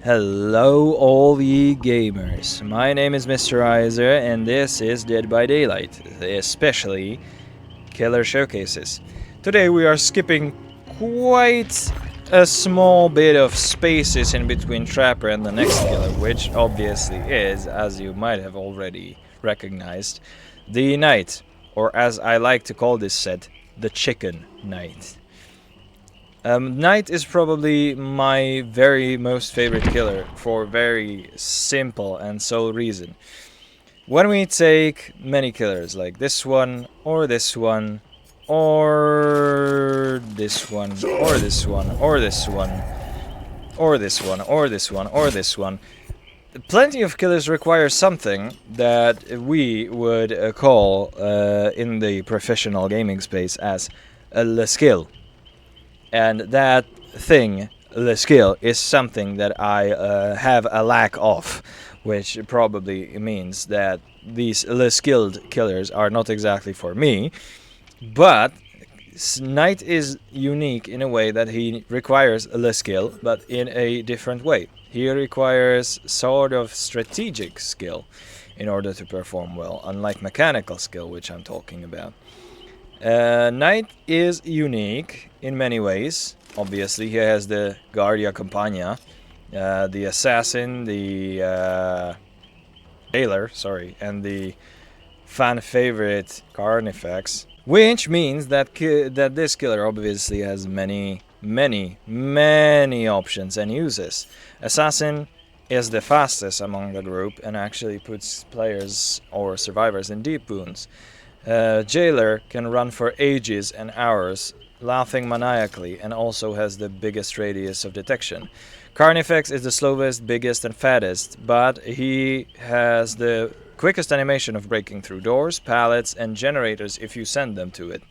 Hello, all ye gamers. My name is Mr. Iser, and this is Dead by Daylight, especially Killer Showcases. Today we are skipping quite a small bit of spaces in between Trapper and the next killer, which obviously is, as you might have already recognized, the Knight, or as I like to call this set, the Chicken Knight. Knight is probably my very most favorite killer for very simple and sole reason. When we take many killers like this one, or this one, or this one, or this one, or this one, or this one, or this one, or this one, plenty of killers require something that we would call in the professional gaming space as a skill. And that thing, the skill, is something that I have a lack of, which probably means that these skilled killers are not exactly for me. But Knight is unique in a way that he requires a skill, but in a different way. He requires sort of strategic skill in order to perform well, unlike mechanical skill, which I'm talking about. Knight is unique in many ways. Obviously, he has the Guardia Campagna, the Assassin, the Jailer, and the fan favorite Carnifex, which means that that this killer obviously has many options and uses. Assassin is the fastest among the group and actually puts players or survivors in deep wounds. Jailer can run for ages and hours, laughing maniacally, and also has the biggest radius of detection. Carnifex is the slowest, biggest, and fattest, but he has the quickest animation of breaking through doors, pallets, and generators if you send them to it.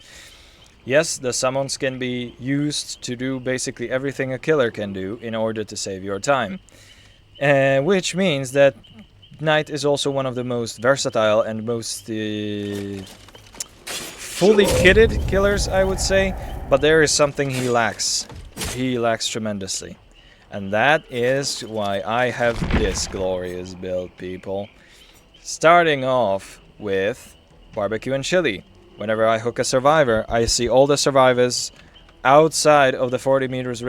Yes, the summons can be used to do basically everything a killer can do in order to save your time. Which means that Knight is also one of the most versatile and most fully kitted killers, I would say, but there is something he lacks. He lacks tremendously. And that is why I have this glorious build, people. Starting off with barbecue and chili. Whenever I hook a survivor, I see all the survivors outside of the 40 meters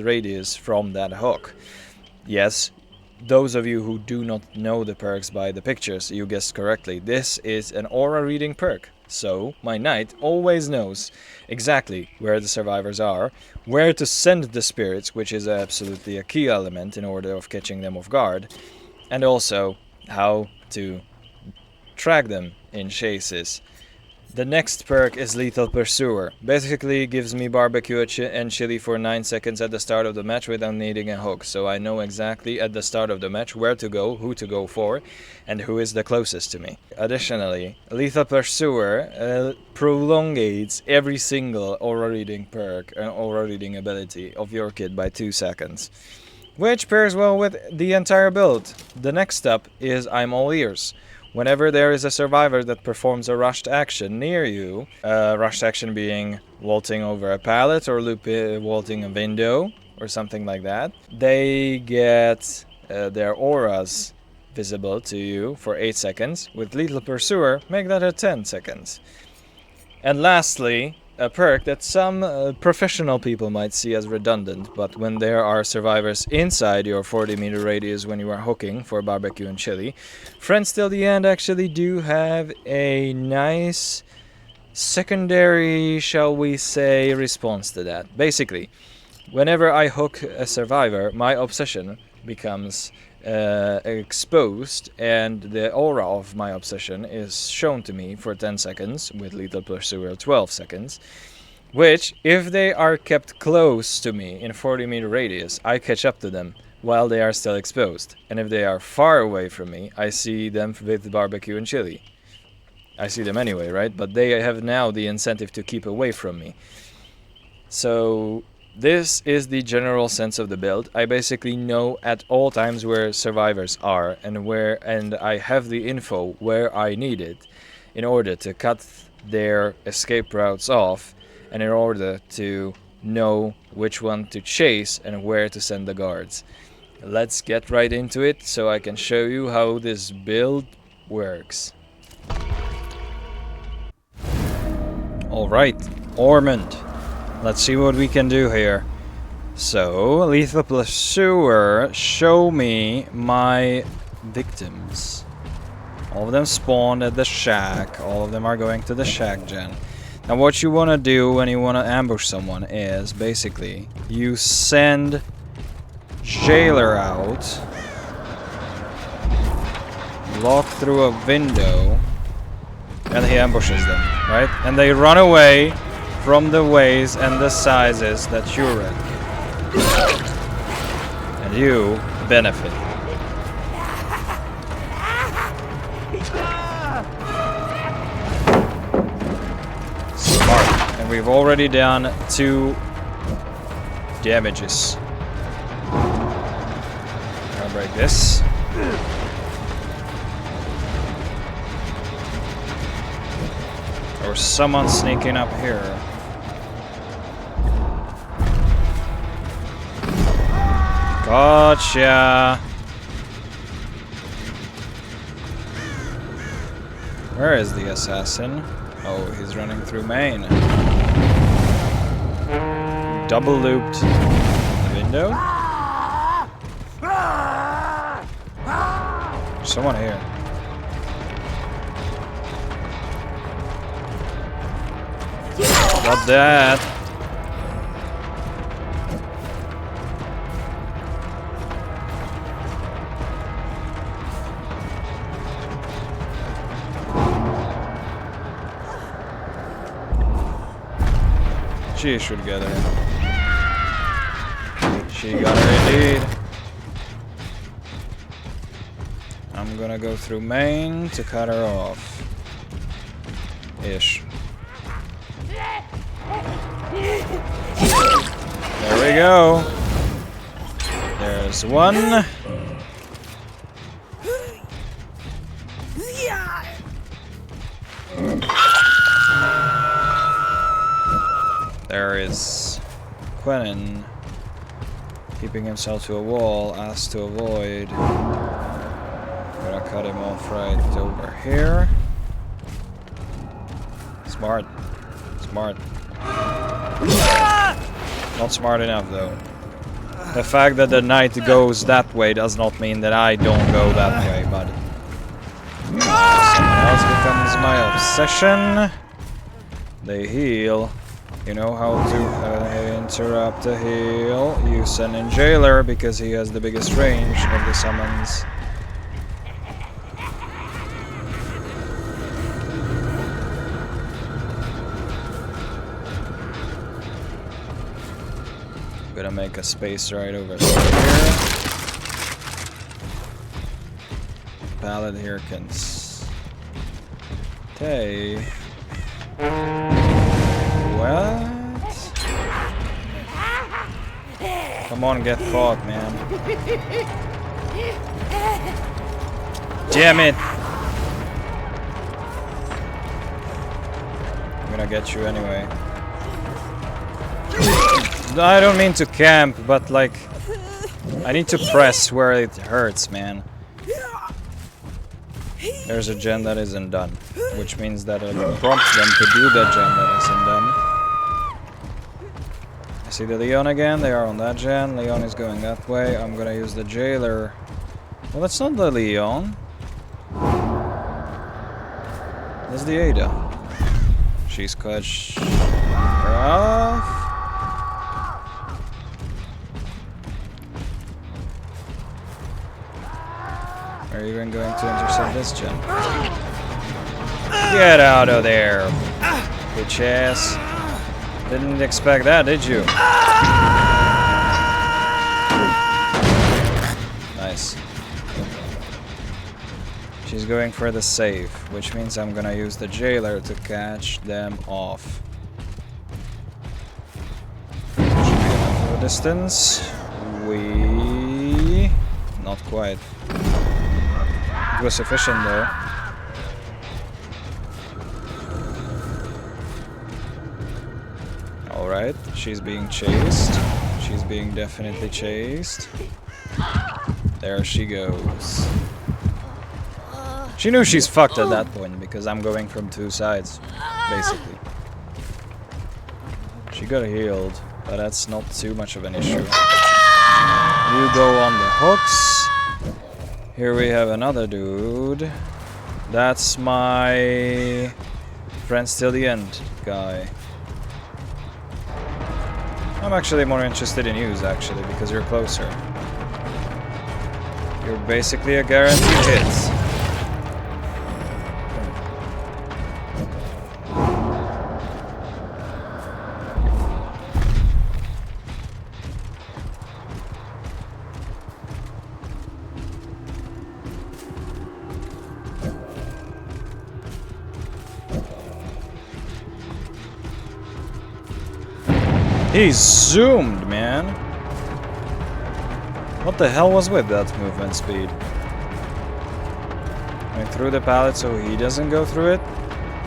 radius from that hook. Yes, those of you who do not know the perks by the pictures, you guessed correctly. This is an aura reading perk. So, my knight always knows exactly where the survivors are, where to send the spirits, which is absolutely a key element in order of catching them off guard, and also how to track them in chases. The next perk is Lethal Pursuer. Basically gives me barbecue and chili for 9 seconds at the start of the match without needing a hook. So I know exactly at the start of the match where to go, who to go for, and who is the closest to me. Additionally, Lethal Pursuer prolongates every single aura reading perk and aura reading ability of your kit by 2 seconds. Which pairs well with the entire build. The next step is I'm all ears. Whenever there is a survivor that performs a rushed action near you, rushed action being vaulting over a pallet or vaulting a window or something like that, they get their auras visible to you for 8 seconds. With Lethal Pursuer, make that at 10 seconds. And lastly, a perk that some professional people might see as redundant, but when there are survivors inside your 40-meter radius when you are hooking for barbecue and chili, Friends Till the End actually do have a nice secondary, shall we say, response to that. Basically, whenever I hook a survivor, my obsession becomes exposed, and the aura of my obsession is shown to me for 10 seconds, with Lethal Pursuer 12 seconds, which, if they are kept close to me in 40-meter radius, I catch up to them while they are still exposed. And if they are far away from me, I see them with barbecue and chili. I see them anyway, right? But they have now the incentive to keep away from me. So this is the general sense of the build. I basically know at all times where survivors are and I have the info where I need it in order to cut their escape routes off and in order to know which one to chase and where to send the guards. let's get right into it so I can show you how this build works. Alright, Ormond. Let's see what we can do here. So, Lethal Pursuer, show me my victims. All of them spawned at the shack. All of them are going to the shack gen. Now what you want to do when you want to ambush someone is basically you send Jailer out, lock through a window, and he ambushes them, right? And they run away from the ways and the sizes that you're in. And you benefit. Smart. And we've already done 2 damages. I'll break this. Or someone sneaking up here. Gotcha. Where is the assassin? Oh, he's running through Maine. Double looped the window. There's someone here. Got that. She should get her. She got her indeed. I'm gonna go through Maine to cut her off. Ish. There we go. There's one. There is Quentin keeping himself to a wall, asked to avoid. I'm gonna cut him off right over here. Smart. Smart. Not smart enough though. The fact that the knight goes that way does not mean that I don't go that way, buddy. Someone else becomes my obsession. They heal. You know how to interrupt a heal. You send in Jailer because he has the biggest range of the summons. Gonna make a space right over here. Pallet here can stay. What? Come on, get caught, man. Damn it! I'm gonna get you anyway. I don't mean to camp, but like, I need to press where it hurts, man. There's a gen that isn't done, which means that it prompts them to do the gen that isn't done. I see the Leon again, they are on that gen. Leon is going that way. I'm gonna use the Jailer. Well, that's not the Leon. That's the Ada. She's cut off. Are you even going to intercept this gen? Get out of there, bitch ass. Didn't expect that, did you? Nice. She's going for the save, which means I'm gonna use the Jailer to catch them off. Should be enough of a distance. Not quite. It was sufficient though. Alright, she's being chased. She's being definitely chased. There she goes. She knew she's fucked at that point because I'm going from two sides, basically. She got healed, but that's not too much of an issue. You go on the hooks. Here we have another dude. That's my friends till the end guy. I'm actually more interested in you, actually, because you're closer. You're basically a guaranteed hit. He's zoomed, man. What the hell was with that movement speed? Going through the pallet so he doesn't go through it.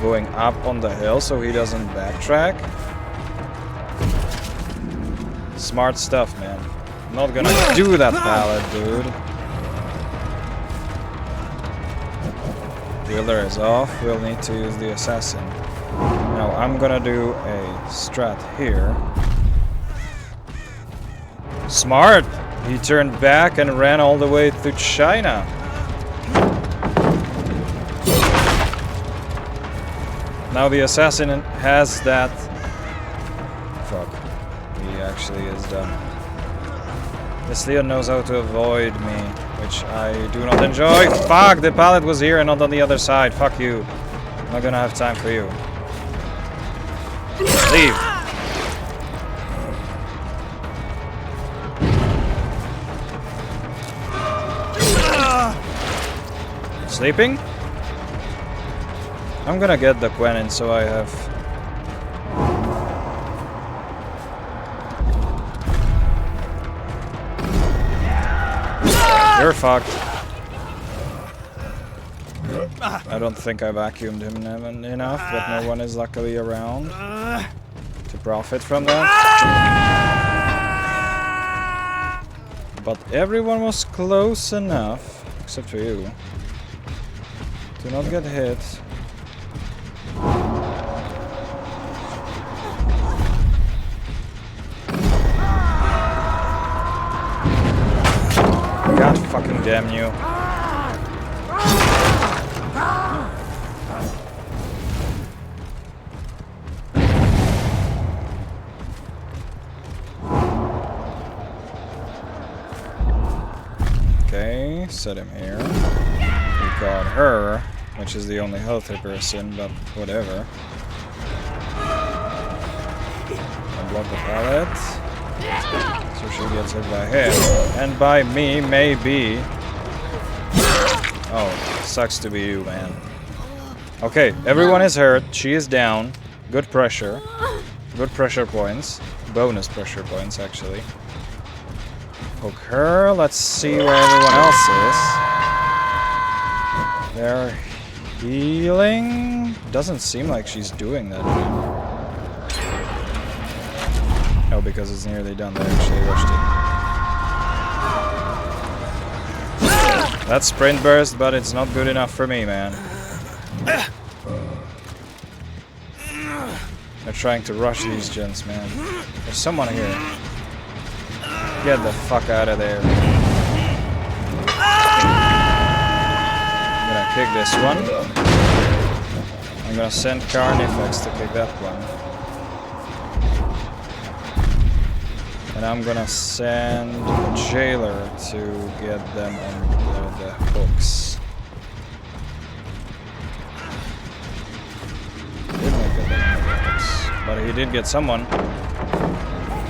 Going up on the hill so he doesn't backtrack. Smart stuff, man. I'm not gonna do that pallet, dude. Wheeler is off. We'll need to use the assassin. Now I'm gonna do a strat here. Smart! He turned back and ran all the way to China. Now the assassin has that... Fuck. He actually is done. This Leon knows how to avoid me, which I do not enjoy. Fuck! The pallet was here and not on the other side. Fuck you. I'm not gonna have time for you. Leave. Sleeping? I'm gonna get the Quenin so I have... You're fucked. I don't think I vacuumed him enough, but no one is luckily around to profit from that. But everyone was close enough, except for you. Do not get hit. God fucking damn you. Okay, set him here. We got her, which is the only healthy person, but whatever. Unblock the pallet. So she gets hit by him. And by me, maybe. Oh, sucks to be you, man. Okay, everyone is hurt. She is down. Good pressure. Good pressure points. Bonus pressure points, actually. Hook her. Let's see where everyone else is. They're healing. Doesn't seem like she's doing that. Oh, because it's nearly done. They actually rushed it. That's sprint burst, but it's not good enough for me, man. They're trying to rush these gens, man. There's someone here. Get the fuck out of there. I'm gonna kick this one. I'm gonna send Carnifex to kick that one. And I'm gonna send a jailer to get them on the hooks. Didn't get them on the hooks, but he did get someone.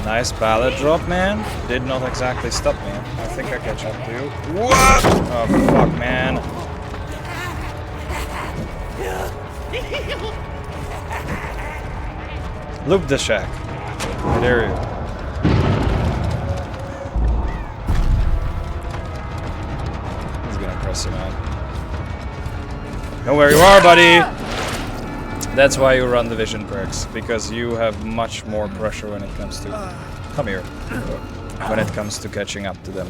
Nice pallet drop, man. Did not exactly stop me. I think I catch up to you. What? Oh fuck, man. Loop the shack. I dare you. Him out. Know where you are, buddy! That's why you run the vision perks, because you have much more pressure when it comes to... Come here. when it comes to catching up to them.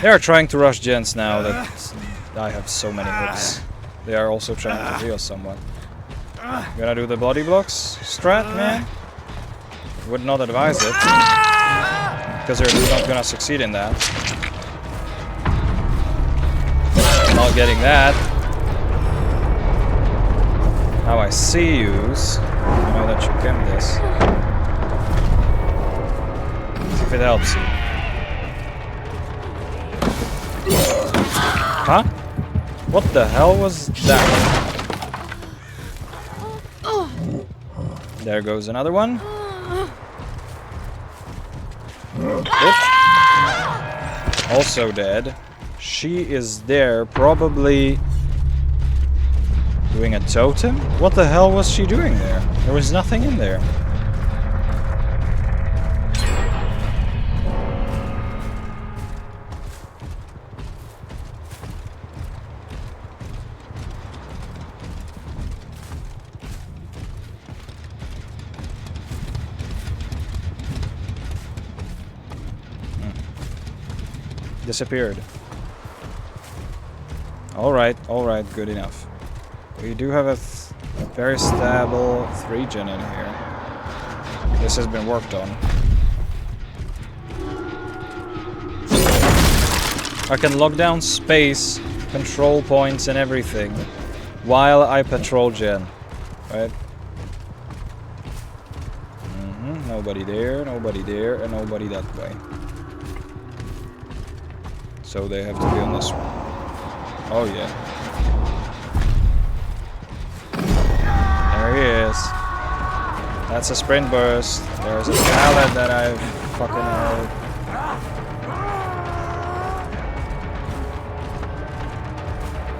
They are trying to rush gens now that I have so many hooks. They are also trying to heal someone. Gonna do the body blocks strat, man? Would not advise it. Because they're not gonna succeed in that. Not getting that. Now I see yous. I know that you can this. See if it helps you. Huh? What the hell was that? There goes another one. Oops. Also dead. She is there, probably doing a totem? What the hell was she doing there? There was nothing in there. Disappeared. Alright, good enough. We do have a very stable 3-gen in here. This has been worked on. I can lock down space, control points and everything while I patrol gen. Right? Nobody there, and nobody that way. So they have to be on this one. Oh yeah. There he is. That's a sprint burst. There's a pallet that I've fucking heard.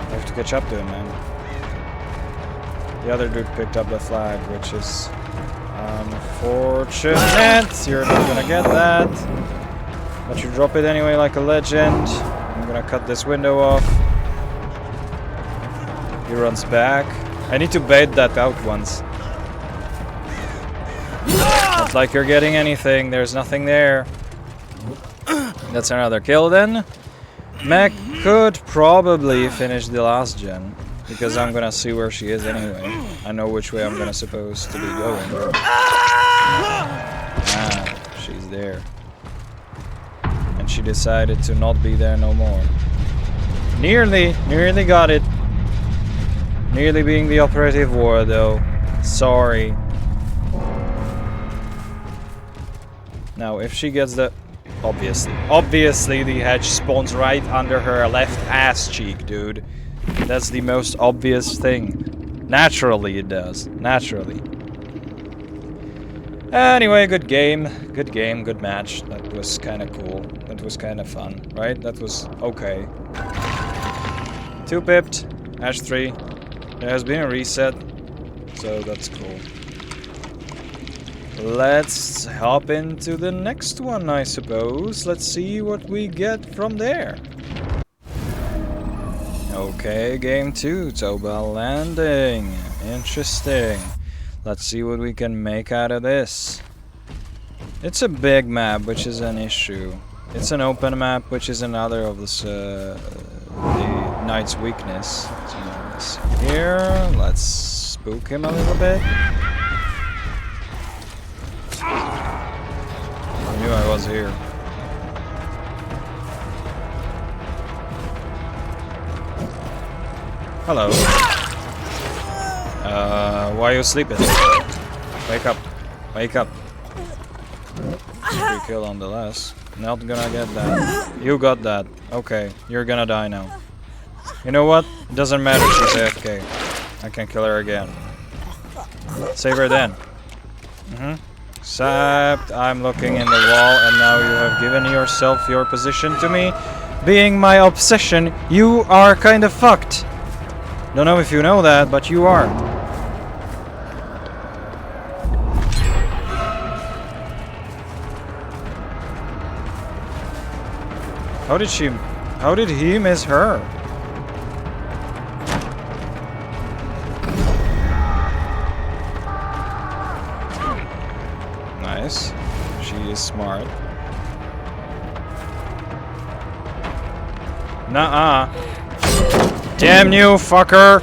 I have to catch up to him, man. The other dude picked up the flag, which is unfortunate. You're not gonna get that. But you drop it anyway like a legend. I'm gonna cut this window off. He runs back. I need to bait that out once. Not like you're getting anything. There's nothing there. That's another kill then. Mech could probably finish the last gen. Because I'm gonna see where she is anyway. I know which way I'm gonna supposed to be going. Ah, she's there. And she decided to not be there no more. Nearly got it. Nearly being the operative war though. Sorry. Now if she gets the... Obviously the hedge spawns right under her left ass cheek, dude. That's the most obvious thing. Naturally it does. Naturally. Anyway, good game, good match. That was kind of cool. That was kind of fun, right? That was okay. 2 pipped, Ash 3. There has been a reset, so that's cool. Let's hop into the next one, I suppose. Let's see what we get from there. Okay, game 2, Tobal landing. Interesting. Let's see what we can make out of this. It's a big map, which is an issue. It's an open map, which is another of this, the knight's weakness. So let's see here. Let's spook him a little bit. I knew I was here. Hello. Why are you sleeping? Wake up. Wake up. Free kill on the last. Not gonna get that. You got that. Okay, you're gonna die now. You know what? It doesn't matter, she's AFK. I can kill her again. Save her then. Except I'm looking in the wall and now you have given yourself your position to me. Being my obsession, you are kind of fucked. Don't know if you know that, but you are. How did he miss her? Nice. She is Nuh-uh. Damn you, fucker!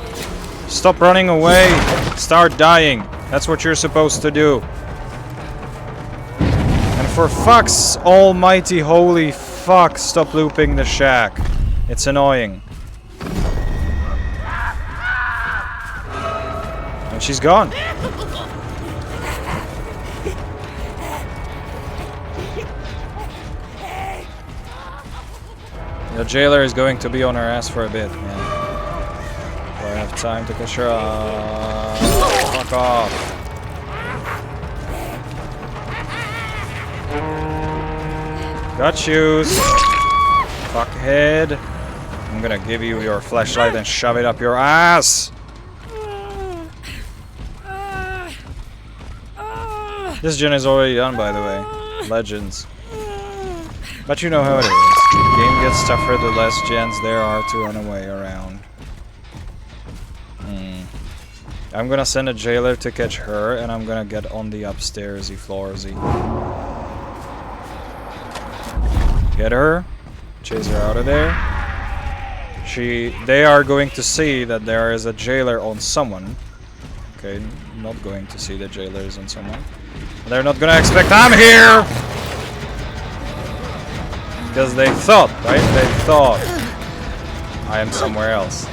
Stop running away. Start dying. That's what you're supposed to do. And for fuck's almighty holy fuck, stop looping the shack. It's annoying. And she's gone. The jailer is going to be on her ass for a bit, man. Do I have time to catch her? Fuck off. Got you, fuckhead. I'm gonna give you your flashlight and shove it up your ass. This gen is already done, by the way. Legends. But you know how it is. The game gets tougher the less gens there are to run away around. I'm gonna send a jailer to catch her, and I'm gonna get on the upstairsy floorsy. Get her. Chase her out of there. They are going to see that there is a jailer on someone. Okay, not going to see the jailer is on someone. They're not gonna expect I'm here! Because they thought, right? They thought I am somewhere else.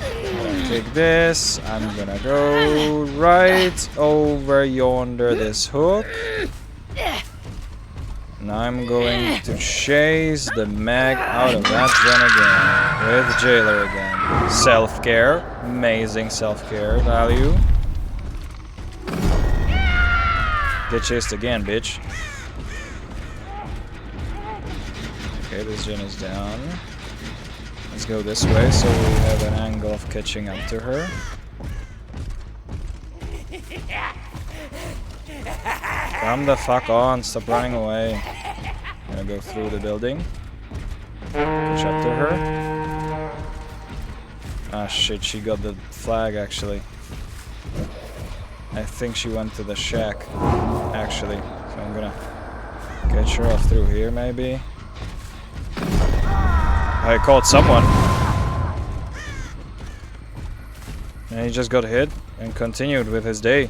I'm gonna take this. I'm gonna go right over yonder this hook. And I'm going to chase the mag out of that gen again. With jailer again. Self-care. Amazing self-care value. Get chased again, bitch. Okay, this gen is down. Let's go this way so we have an angle of catching up to her. Come the fuck on, stop running away. I'm gonna go through the building. Catch up to her. Ah shit, she got the flag actually. I think she went to the shack, actually. So I'm gonna catch her off through here maybe. I caught someone. And he just got hit and continued with his day.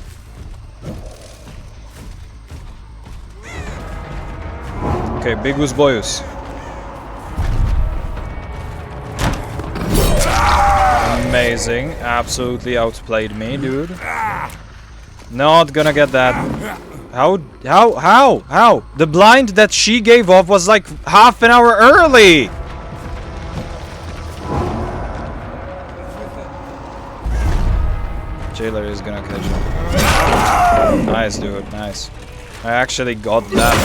Okay, Bigus Boyus. Amazing. Absolutely outplayed me, dude. Not gonna get that. How? The blind that she gave off was like half an hour early! Jailer is gonna catch him. Nice, dude. Nice. I actually got that.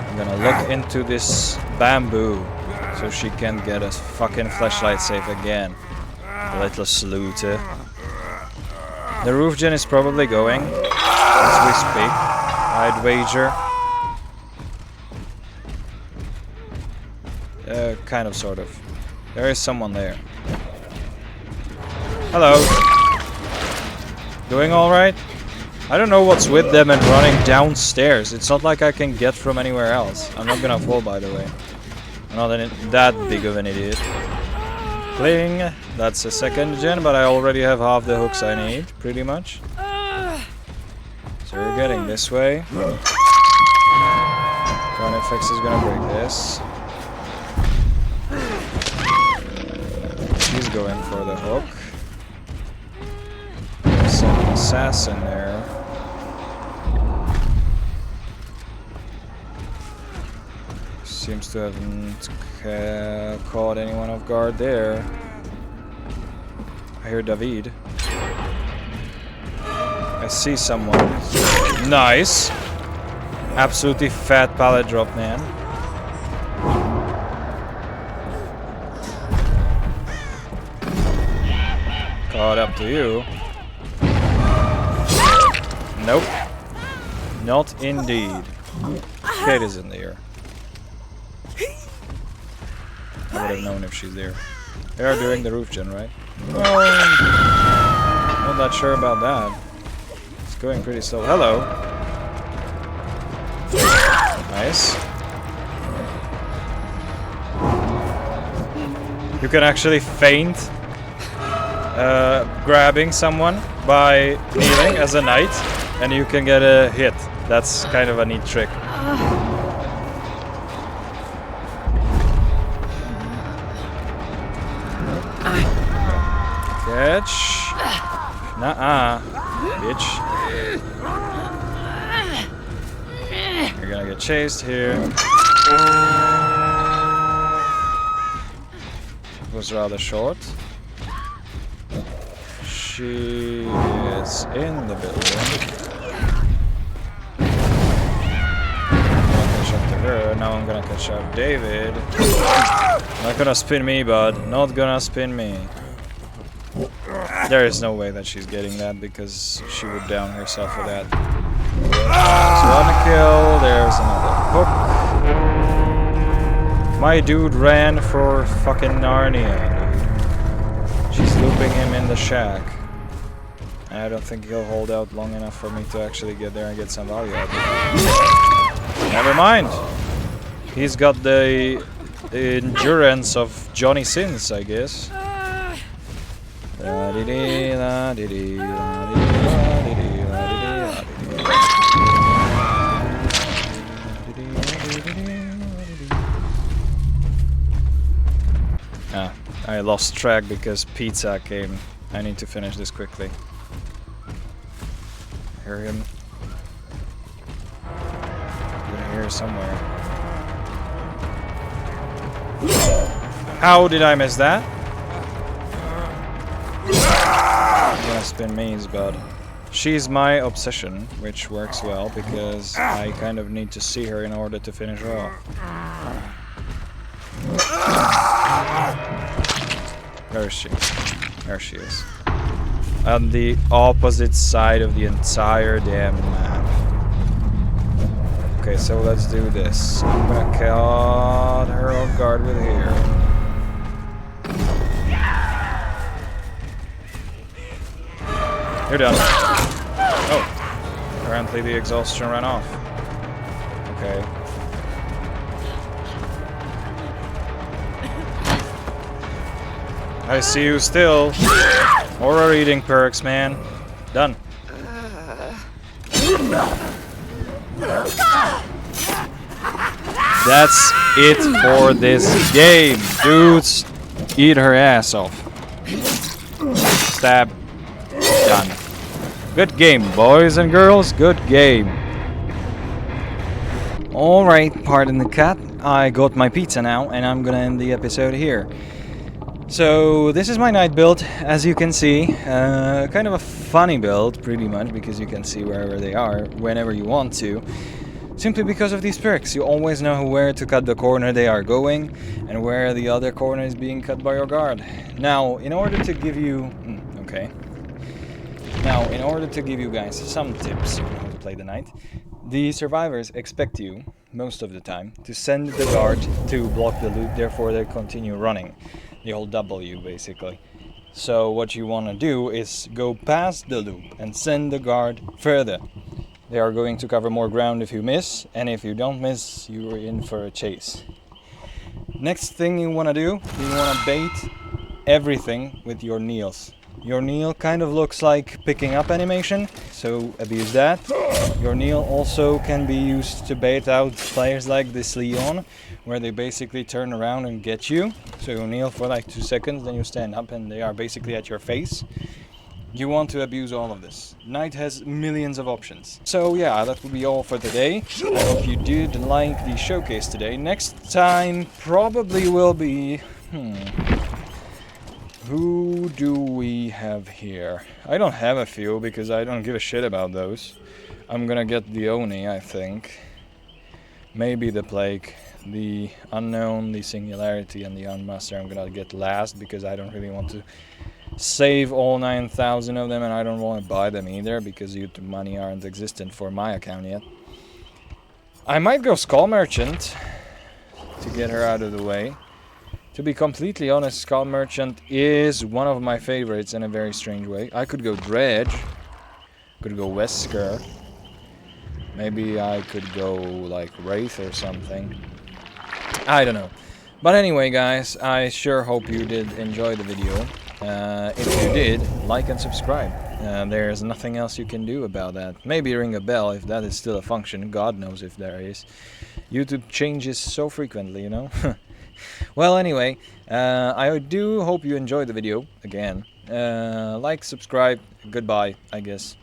I'm gonna look into this bamboo so she can get a fucking flashlight safe again. Little sleuter. The roof gen is probably going as we speak. I'd wager. Kind of, sort of. There is someone there. Hello. Doing alright? I don't know what's with them and running downstairs. It's not like I can get from anywhere else. I'm not gonna fall, by the way. I'm not that big of an idiot. Cling. That's a second gen, but I already have half the hooks I need, pretty much. So we're getting this way. Carnifex is gonna break this. She's going for the hook. There's an assassin there. Seems to have caught anyone off guard there. I hear David. I see someone. Nice! Absolutely fat pallet drop, man. Caught up to you. Nope. Not indeed. Kate is in there. I would have known if she's there. They are doing the roof gen, right? Well, not that sure about that. It's going pretty slow. Hello. Nice. You can actually feint grabbing someone by kneeling as a knight, and you can get a hit. That's kind of a neat trick. Catch. Nuh-uh, bitch. You're gonna get chased here. It was rather short. She is in the building. Catch up to her. Now I'm gonna catch up David. Not gonna spin me, bud. Not gonna spin me. There is no way that she's getting that because she would down herself for that. There's one kill. There's another hook. My dude ran for fucking Narnia, dude. She's looping him in the shack. I don't think he'll hold out long enough for me to actually get there and get some value out of it. Never mind. He's got the endurance of Johnny Sins, I guess. Ah, I lost track because pizza came. I need to finish this quickly. Hear him. I'm gonna hear somewhere. How did I miss that? I'm gonna spin maze, but she's my obsession, which works well because I kind of need to see her in order to finish her off. Where is she? There she is. On the opposite side of the entire damn map. Okay, so let's do this. I'm gonna caught her off guard with here. You're done. Oh. Apparently the exhaustion ran off. Okay. I see you still. More eating perks, man. Done. That's it for this game. Dudes, eat her ass off. Stab. Done. Good game, boys and girls. Good game. Alright, pardon the cut. I got my pizza now, and I'm gonna end the episode here. So, this is my knight build, as you can see. Kind of a funny build, pretty much, because you can see wherever they are, whenever you want to. Simply because of these perks. You always know where to cut the corner they are going, and where the other corner is being cut by your guard. Now, in order to give you... Now, in order to give you guys some tips on how to play the knight, the survivors expect you, most of the time, to send the guard to block the loop, therefore they continue running. The whole W, basically. So what you want to do is go past the loop and send the guard further. They are going to cover more ground if you miss, and if you don't miss, you are in for a chase. Next thing you want to do, you want to bait everything with your kneels. Your kneel kind of looks like picking up animation, so abuse that. Your kneel also can be used to bait out players like this Leon, where they basically turn around and get you. So you kneel for like 2 seconds, then you stand up and they are basically at your face. You want to abuse all of this. Knight has millions of options. So yeah, that will be all for today. I hope you did like the showcase today. Next time probably will be... Who do we have here? I don't have a few because I don't give a shit about those. I'm gonna get the Oni, I think. Maybe the Plague. The Unknown, the Singularity, and the Unmaster I'm gonna get last because I don't really want to save all 9,000 of them, and I don't want to buy them either because YouTube money aren't existent for my account yet. I might go Skull Merchant to get her out of the way. To be completely honest, Skull Merchant is one of my favorites in a very strange way. I could go Dredge, Could go Wesker. Maybe I could go like Wraith or something. I don't know. But anyway, guys, I sure hope you did enjoy the video. If you did, like and subscribe. There's nothing else you can do about that. Maybe ring a bell if that is still a function. God knows if there is. YouTube changes so frequently, you know. Well, anyway, I do hope you enjoyed the video again. Like, subscribe, goodbye, I guess.